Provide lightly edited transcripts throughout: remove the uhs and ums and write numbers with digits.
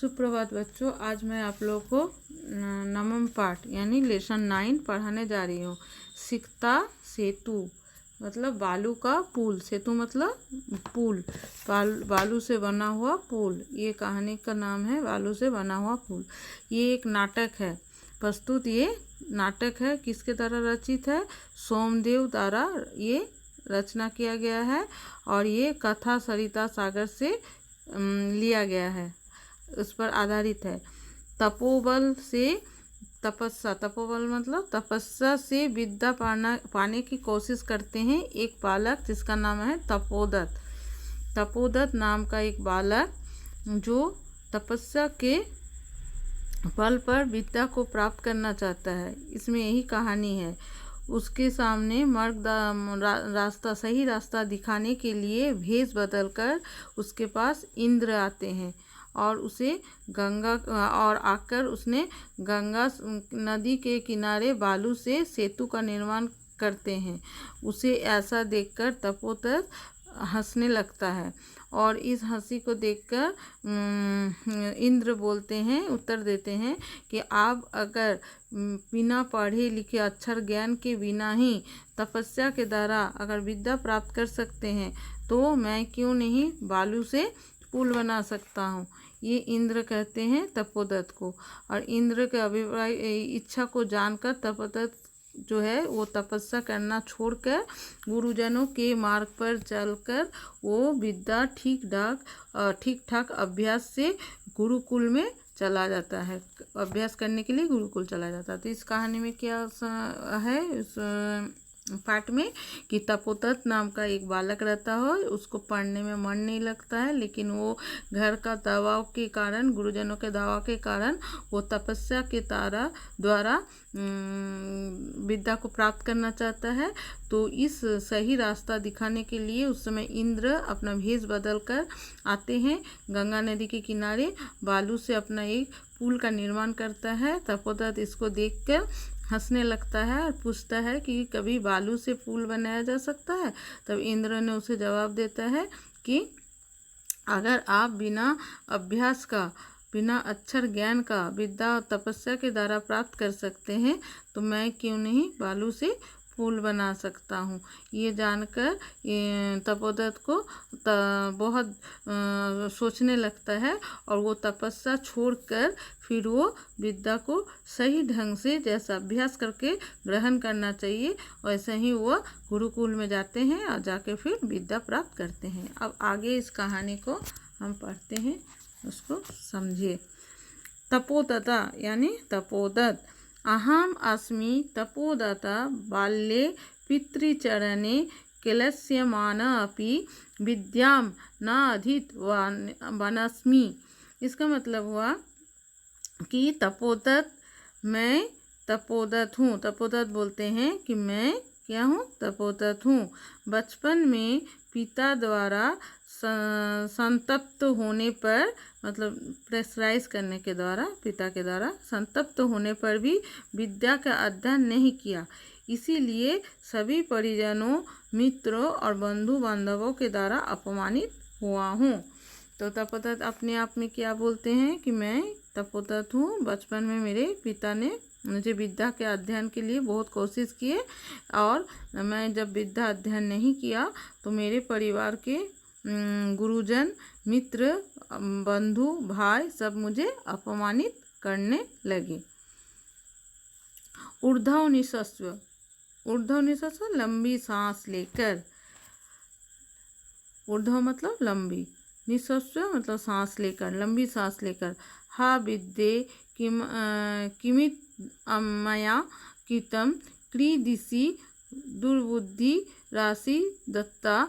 सुप्रभात बच्चों, आज मैं आप लोगों को नवम पाठ यानी लेसन 9 पढ़ाने जा रही हूँ। सिकता सेतु मतलब बालू का पुल, सेतु मतलब पुल, बालू से बना हुआ पुल। ये कहानी का नाम है बालू से बना हुआ पुल। ये एक नाटक है। प्रस्तुत ये नाटक है किसके द्वारा रचित है? सोमदेव द्वारा ये रचना किया गया है और ये कथा सरिता सागर से लिया गया है, उस पर आधारित है। तपोबल से तपस्या, तपोबल मतलब तपस्या से विद्या पाने की कोशिश करते हैं एक बालक जिसका नाम है तपोदत्त। तपोदत्त नाम का एक बालक जो तपस्या के बल पर विद्या को प्राप्त करना चाहता है। इसमें यही कहानी है। उसके सामने रास्ता, सही रास्ता दिखाने के लिए भेष बदलकर उसके पास इंद्र आते हैं और उसे गंगा और आकर उसने गंगा नदी के किनारे बालू से सेतु का निर्माण करते हैं। उसे ऐसा देखकर तपोदत्त हंसने लगता है और इस हंसी को देखकर इंद्र बोलते हैं, उत्तर देते हैं कि आप अगर बिना पढ़े लिखे अक्षर ज्ञान के बिना ही तपस्या के द्वारा अगर विद्या प्राप्त कर सकते हैं तो मैं क्यों नहीं बालू से पुल बना सकता हूँ। ये इंद्र कहते हैं तपोदत्त को। और इंद्र के अभिप्राय इच्छा को जानकर तपोदत्त जो है वो तपस्या करना छोड़कर गुरुजनों के मार्ग पर चलकर वो विद्या ठीक ठाक अभ्यास से गुरुकुल में चला जाता है। अभ्यास करने के लिए गुरुकुल चला जाता है। तो इस कहानी में क्या है इस पाठ में कि तपोदत्त नाम का एक बालक रहता है, उसको पढ़ने में मन नहीं लगता है, लेकिन वो घर का दबाव के कारण, गुरुजनों के दबाव के कारण वो तपस्या के द्वारा विद्या को प्राप्त करना चाहता है। तो इस सही रास्ता दिखाने के लिए उस समय इंद्र अपना भेष बदल कर आते हैं गंगा नदी के किनारे, बालू से अपना एक पुल का निर्माण करता है। तपोदत्त इसको देखकर हंसने लगता है और पूछता है कि कभी बालू से पुल बनाया जा सकता है? तब इंद्र ने उसे जवाब देता है कि अगर आप बिना अभ्यास का, बिना अक्षर ज्ञान का विद्या और तपस्या के द्वारा प्राप्त कर सकते हैं तो मैं क्यों नहीं बालू से पुल बना सकता हूँ। ये जानकर तपोदत्त को बहुत सोचने लगता है और वो तपस्या छोड़कर फिर वो विद्या को सही ढंग से जैसा अभ्यास करके ग्रहण करना चाहिए वैसे ही वो गुरुकुल में जाते हैं और जाके फिर विद्या प्राप्त करते हैं। अब आगे इस कहानी को हम पढ़ते हैं, उसको समझिए। तपोदत्ता यानी तपोदत्त। अहम अस्मि तपोदत्ता बाल्ये पितृचरणे क्लेश्यमान अपि विद्यां न अधीतवानस्मि। इसका मतलब हुआ कि तपोदत्त, मैं तपोदत्त हूँ। तपोदत्त बोलते हैं कि मैं क्या हूँ? तपोदत्त हूँ। बचपन में पिता द्वारा संतप्त होने पर, मतलब प्रेशराइज करने के द्वारा, पिता के द्वारा संतप्त होने पर भी विद्या का अध्ययन नहीं किया, इसीलिए सभी परिजनों, मित्रों और बंधु बांधवों के द्वारा अपमानित हुआ हूँ। तो तपोदत्त अपने आप में क्या बोलते हैं कि मैं तपोदत्त हूँ। बचपन में मेरे पिता ने मुझे विद्या के अध्ययन के लिए बहुत कोशिश किए और मैं जब विद्या अध्ययन नहीं किया तो मेरे परिवार के गुरुजन, मित्र, बंधु, भाई सब मुझे अपमानित करने लगे। ऊर्ध्व निःश्वास, ऊर्ध्व निःश्वास लंबी सांस लेकर, ऊर्ध्व मतलब लंबी, निःश्वास मतलब सांस लेकर, लंबी सांस लेकर। हा विद्ये किमित मया कृतं क्रीदिसि दुर्बुद्धि राशि दत्ता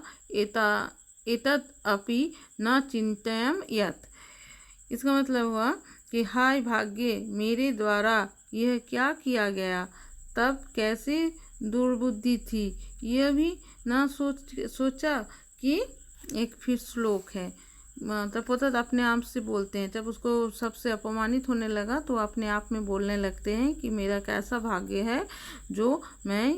एतत् अपि न चिंतयम यत्। इसका मतलब हुआ कि हाय भाग्य, मेरे द्वारा यह क्या किया गया, तब कैसे दुर्बुद्धि थी यह भी न सोचा। कि एक फिर श्लोक है, तपोदत्त अपने आप से बोलते हैं, जब उसको सबसे अपमानित होने लगा तो अपने आप में बोलने लगते हैं कि मेरा कैसा भाग्य है जो मैं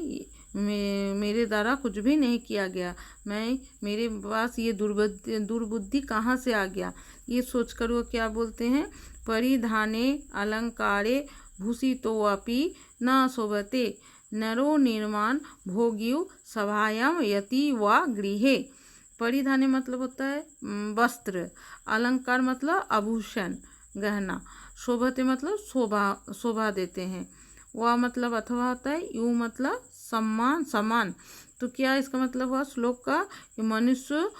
मेरे द्वारा कुछ भी नहीं किया गया, मेरे पास ये दुर्बुद्धि कहाँ से आ गया। ये सोचकर वो क्या बोलते हैं, परिधाने अलंकारे भूषितोऽपि न शोभते नरो निर्माण भोग्यु सभायां यति वा गृहे। परिधाने मतलब होता है वस्त्र, अलंकार मतलब आभूषण गहना, शोभते मतलब शोभा देते हैं, वह मतलब अथवा होता है, यू मतलब सम्मान समान। तो क्या इसका मतलब हुआ श्लोक का कि मनुष्य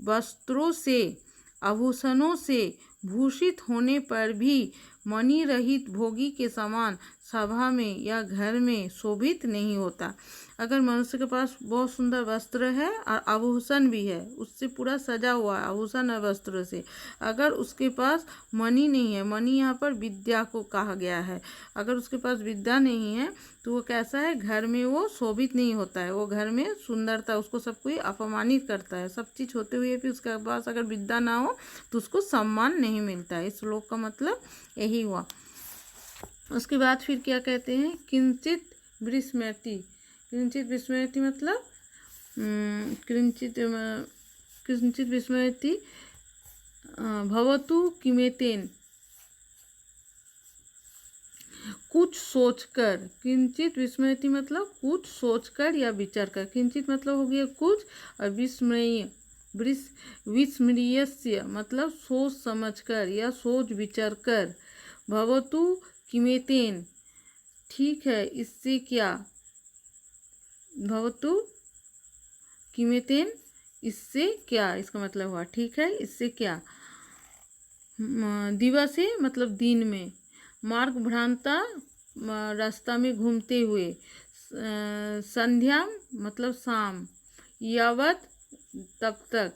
वस्त्रों से आभूषणों से भूषित होने पर भी मणि रहित भोगी के समान सभा में या घर में शोभित नहीं होता। अगर मनुष्य के पास बहुत सुंदर वस्त्र है और आभूषण भी है, उससे पूरा सजा हुआ है आभूषण और वस्त्र से, अगर उसके पास मणि नहीं है, मणि यहाँ पर विद्या को कहा गया है, अगर उसके पास विद्या नहीं है तो वो कैसा है, घर में वो शोभित नहीं होता है, वो घर में सुंदरता, उसको सब कोई अपमानित करता है। सब चीज़ होते हुए भी उसके पास अगर विद्या ना हो तो उसको सम्मान नहीं मिलता है। इस श्लोक का मतलब यही हुआ। उसके बाद फिर क्या कहते हैं, किंचित विस्मृति। किंचित विस्मृति मतलब किंचित विस्मृति भवतु किमेतेन, कुछ सोचकर। किंचित विस्मृति मतलब कुछ सोचकर या विचार कर। किंचित मतलब हो गया कुछ, और विस्मृयस्य मतलब सोच समझकर या सोच विचार कर। भवतु किमेतेन ठीक है, इससे क्या, भवतु किमेतेन इससे क्या, इसका मतलब हुआ ठीक है, इससे क्या। दिवसे मतलब दिन में, मार्ग भ्रांता रास्ता में घूमते हुए, संध्या मतलब शाम, यावत तब तक,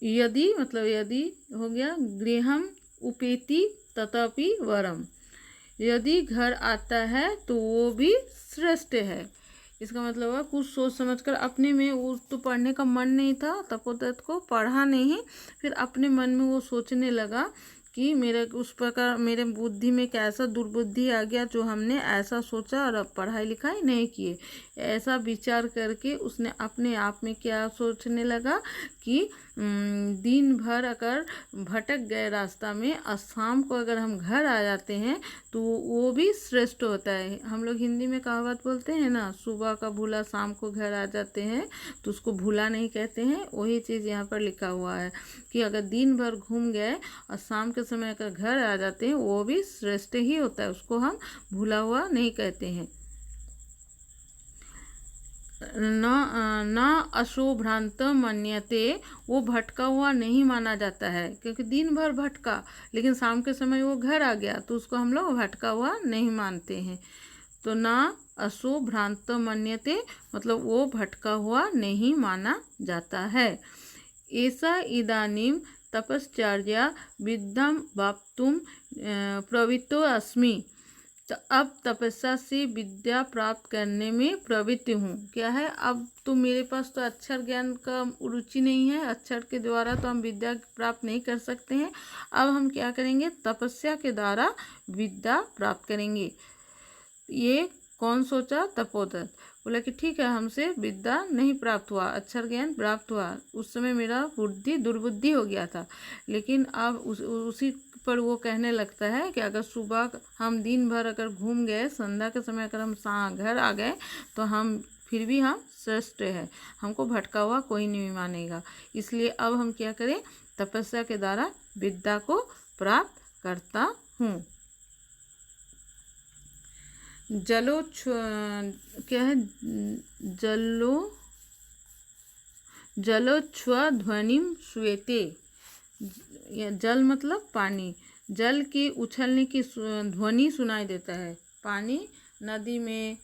यदि मतलब यदि हो गया, गृहम उपेति तथापि वरम, यदि घर आता है तो वो भी श्रेष्ठ है। इसका मतलब है कुछ सोच समझकर, अपने में वो तो पढ़ने का मन नहीं था, तपोदत्त को पढ़ा नहीं, फिर अपने मन में वो सोचने लगा कि मेरे उस प्रकार मेरे बुद्धि में कैसा दुर्बुद्धि आ गया जो हमने ऐसा सोचा और अब पढ़ाई लिखाई नहीं किए। ऐसा विचार करके उसने अपने आप में क्या सोचने लगा कि दिन भर अगर भटक गए रास्ता में और शाम को अगर हम घर आ जाते हैं तो वो भी श्रेष्ठ होता है। हम लोग हिंदी में कहावत बोलते हैं ना, सुबह का भूला शाम को घर आ जाते हैं, तो उसको भूला नहीं कहते हैं। वही चीज़ यहाँ पर लिखा हुआ है कि अगर दिन भर घूम गए और शाम के समय अगर घर आ जाते हैं वो भी श्रेष्ठ ही होता है, उसको हम भूला हुआ नहीं कहते हैं। न अशोभ्रांत मन्यते, वो भटका हुआ नहीं माना जाता है, क्योंकि दिन भर भटका लेकिन शाम के समय वो घर आ गया तो उसको हम लोग भटका हुआ नहीं मानते हैं। तो न अशोभ्रांत मन्यते मतलब वो भटका हुआ नहीं माना जाता है। ऐसा इदानीम तपश्चर्या विद्यां वाप्तुं प्रवृत्तो अस्मि, तो अब तपस्या से विद्या प्राप्त करने में प्रवृत्ति हूँ। क्या है, अब तो मेरे पास तो अक्षर ज्ञान का रुचि नहीं है, अक्षर के द्वारा तो हम विद्या प्राप्त नहीं कर सकते हैं। अब हम क्या करेंगे, तपस्या के द्वारा विद्या प्राप्त करेंगे। ये कौन सोचा, तपोदत्त बोला कि ठीक है, हमसे विद्या नहीं प्राप्त हुआ, अक्षर ज्ञान प्राप्त हुआ, उस समय मेरा दुर्बुद्धि हो गया था, लेकिन अब उसी पर वो कहने लगता है कि अगर सुबह हम दिन भर अगर घूम गए, संध्या के समय अगर हम घर आ गए तो हम फिर भी हम श्रेष्ठ है, हमको भटका हुआ कोई नहीं मानेगा। इसलिए अब हम क्या करें, तपस्या के द्वारा विद्या को प्राप्त करता हूँ। क्या है, जलोच्छ्वध्वनिं श्रूयते। जल मतलब पानी, जल के उछलने की ध्वनि सुनाई देता है। पानी नदी में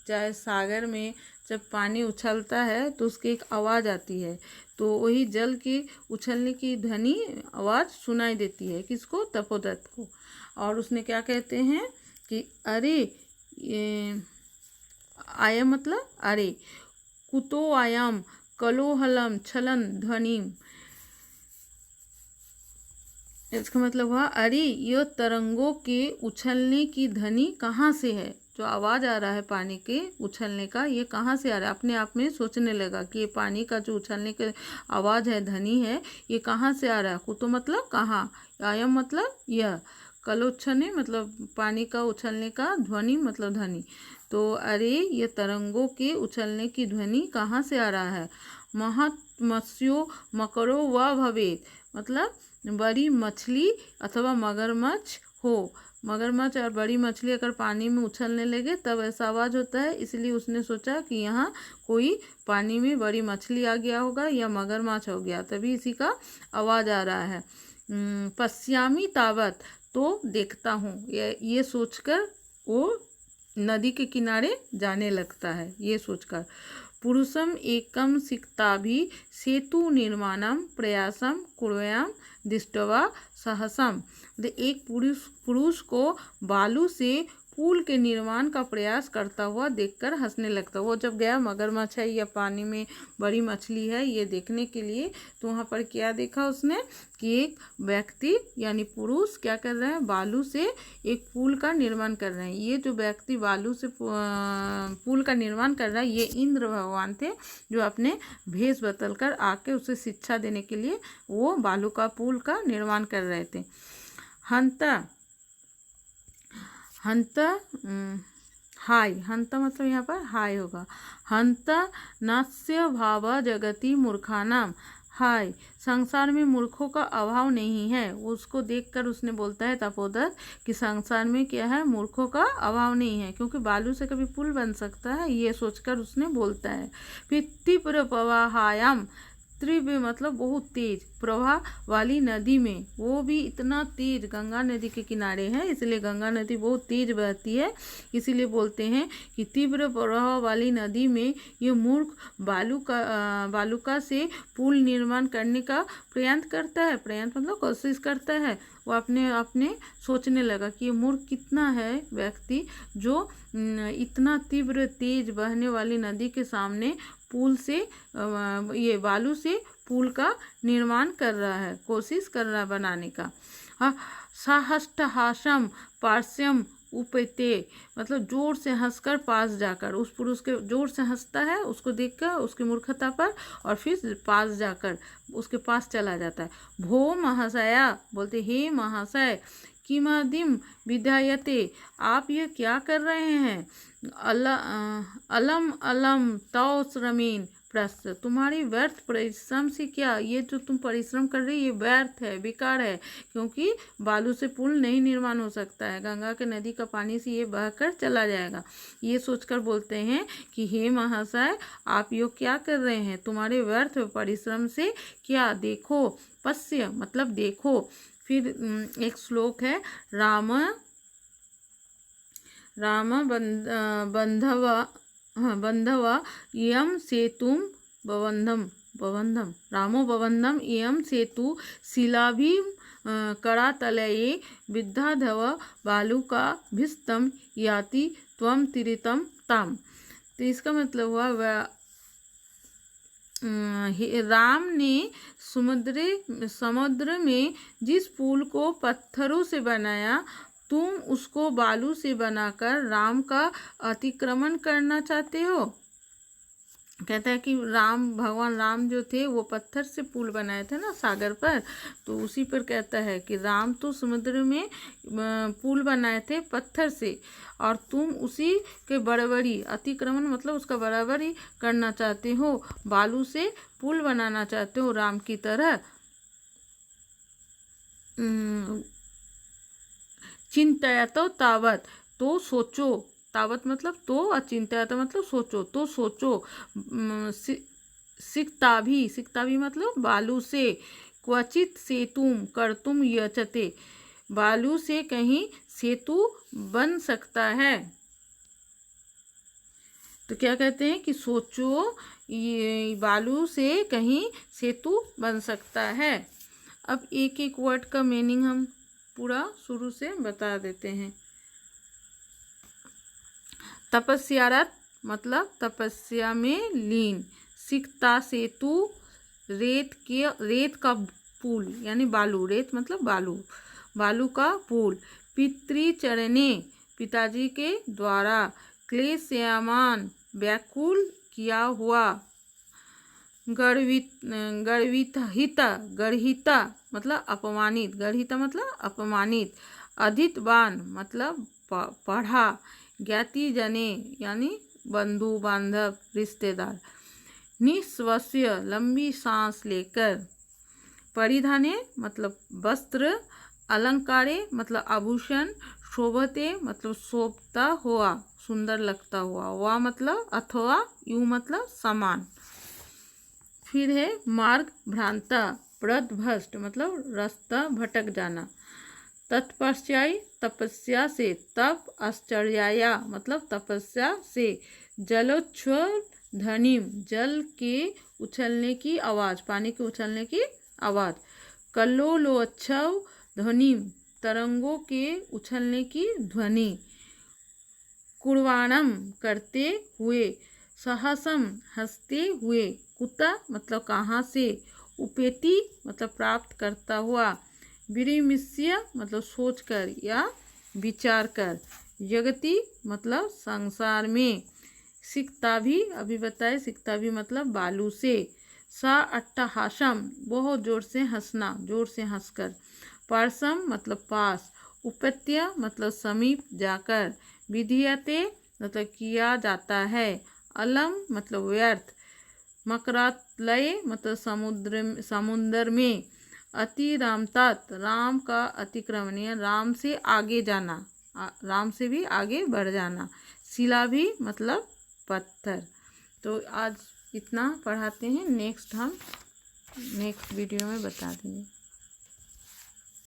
चाहे सागर में जब पानी उछलता है तो उसकी एक आवाज़ आती है, तो वही जल के उछलने की ध्वनि आवाज़ सुनाई देती है, किसको, तपोदत्त को। और उसने क्या कहते हैं कि अरे आयम मतलब अरे, कुतो आयाम कलोहलम छलन ध्वनिम, इसका मतलब हुआ अरे ये तरंगों के उछलने की ध्वनि कहाँ से है, जो आवाज़ आ रहा है पानी के उछलने का, ये कहाँ से आ रहा है। अपने आप में सोचने लगा कि ये पानी का जो उछलने की आवाज़ है, ध्वनि है, ये कहाँ से आ रहा है। कुतो मतलब कहाँ, आयम मतलब यह, कलोच्छने मतलब पानी का उछलने का, ध्वनि मतलब ध्वनि। तो अरे ये तरंगों के उछलने की ध्वनि कहाँ से आ रहा है। महत्मत्स्यो मकरो व भवेत मतलब बड़ी मछली अथवा मगरमच्छ हो। मगरमच्छ और बड़ी मछली अगर पानी में उछलने लगे तब ऐसा आवाज़ होता है, इसलिए उसने सोचा कि यहाँ कोई पानी में बड़ी मछली आ गया होगा या मगरमच्छ हो गया, तभी इसी का आवाज़ आ रहा है। पश्यामी तावत तो देखता हूँ, ये सोचकर वो नदी के किनारे जाने लगता है। ये सोचकर पुरुषम एकम सिक्ताभि सेतु निर्माणम प्रयासम कुर्याम दृष्ट्वा सहसम। एक पुरुष को बालू से पुल के निर्माण का प्रयास करता हुआ देखकर हंसने लगता। वो जब गया मगरमच्छ है या पानी में बड़ी मछली है ये देखने के लिए, तो वहाँ पर क्या देखा उसने कि एक व्यक्ति यानी पुरुष क्या कर रहे हैं, बालू से एक पुल का निर्माण कर रहे हैं। ये जो व्यक्ति बालू से पुल का निर्माण कर रहा है ये इंद्र भगवान थे, जो अपने भेष बदल कर आके उसे शिक्षा देने के लिए वो बालू का पुल का निर्माण कर रहे थे। हंता हाय, हंता मतलब यहाँ पर हाय होगा। हंता नास्य भाव जगति मूर्खानाम। हाय, संसार में मूर्खों का अभाव नहीं है। उसको देखकर उसने बोलता है तपोदर कि संसार में क्या है, मूर्खों का अभाव नहीं है, क्योंकि बालू से कभी पुल बन सकता है, ये सोचकर उसने बोलता है। फिर तीव्र प्रवाहायाम, तीव्र मतलब बहुत तेज, प्रवाह वाली नदी में, वो भी इतना तेज, गंगा नदी के किनारे है इसलिए गंगा नदी बहुत तेज बहती है, इसीलिए बोलते हैं कि तीव्र प्रवाह वाली नदी में ये मूर्ख बालूका से पुल निर्माण करने का प्रयास करता है। प्रयास मतलब कोशिश करता है। वो अपने सोचने लगा कि ये मूर्ख कितना है व्यक्ति जो इतना तीव्र तेज बहने वाली नदी के सामने पुल से ये बालू से पुल का निर्माण कर रहा है, कोशिश कर रहा है बनाने का। साहष्टहासम पार्श्यम उपते मतलब जोर से हंसकर पास जाकर, उस पुरुष के जोर से हंसता है उसको देखकर उसकी मूर्खता पर, और फिर पास जाकर उसके पास चला जाता है। भो महाशया बोलते हे महाशय, किमादिम विधायते आप ये क्या कर रहे हैं। अलम अलम तौ श्रमीन प्रश्न, तुम्हारी व्यर्थ परिश्रम से क्या, ये जो तुम परिश्रम कर रही ये व्यर्थ है, बेकार है, क्योंकि बालू से पुल नहीं निर्माण हो सकता है, गंगा के नदी का पानी से ये बहकर चला जाएगा। ये सोचकर बोलते हैं कि हे महाशय आप यो क्या कर रहे हैं, तुम्हारे व्यर्थ परिश्रम से क्या, देखो, पश्य मतलब देखो। फिर एक श्लोक है, राम बंधवा इयं सेतुं बबन्धं रामो बबन्धं इयं सेतु शिलाभिः करातलये विद्याधव बालुकाभिस्तं याति त्वं तीरितं ताम। तो इसका मतलब हुआ राम ने समुद्र में जिस पुल को पत्थरों से बनाया, तुम उसको बालू से बनाकर राम का अतिक्रमण करना चाहते हो। कहता है कि भगवान राम जो थे वो पत्थर से पुल बनाए थे ना सागर पर, तो उसी पर कहता है कि राम तो समुद्र में पुल बनाए थे पत्थर से, और तुम उसी के बराबरी, अतिक्रमण मतलब उसका बराबरी करना चाहते हो, बालू से पुल बनाना चाहते हो राम की तरह। चिंतयतो तावत तो सोचो, तावत मतलब तो, और चिंतयतो मतलब सोचो, तो सोचो। सिक्ताभि मतलब बालू से, क्वचित सेतुम कर्तुम यचते, बालू से कहीं सेतु बन सकता है। तो क्या कहते हैं कि सोचो, ये बालू से कहीं सेतु बन सकता है। अब एक एक वर्ड का मीनिंग हम पूरा शुरू से बता देते हैं। तपस्यारत मतलब तपस्या में लीन। सिक्ता सेतु रेत का पुल यानी बालू, रेत मतलब बालू का पुल। पितृचरणे पिताजी के द्वारा क्लेशयमान व्याकुल किया हुआ गर्हिता मतलब अपमानित, गर्हिता मतलब अपमानित, अधितवान मतलब पढ़ा, ज्ञाति जने यानी बंधु बांधव रिश्तेदार, निश्वस्य लंबी सांस लेकर, परिधाने मतलब वस्त्र, अलंकारे मतलब आभूषण, शोभते मतलब शोभता हुआ, सुंदर लगता हुआ, वा मतलब अथवा, यू मतलब समान। फिर है मार्ग भ्रांता, पथभ्रष्ट मतलब रास्ता भटक जाना, तत्पश्चाई तपस्या से, तप आश्चर्याया मतलब तपस्या से, जलोच्छ्वल ध्वनिम जल के उछलने की आवाज़, पानी के उछलने की आवाज़, कल्लोलोच्छव ध्वनिम तरंगों के उछलने की ध्वनि, कुर्वाणम करते हुए, साहसम हंसते हुए, कुता मतलब कहाँ से, उपेति मतलब प्राप्त करता हुआ, विरिमिष्य मतलब सोचकर या विचार कर, जगति मतलब संसार में, सिकता भी अभी बताए, सिकता भी मतलब बालू से, सा अट्टहासम बहुत जोर से हंसना, जोर से हंसकर, पार्सम मतलब पास, उपत्य मतलब समीप जाकर, विधीयते मतलब किया जाता है, अलम मतलब व्यर्थ, मकरातलय मतलब समुद्र में, अतिरामतात राम का अतिक्रमण, राम से आगे जाना, राम से भी आगे बढ़ जाना, शिला भी मतलब पत्थर। तो आज इतना पढ़ाते हैं, नेक्स्ट वीडियो में बता देंगे।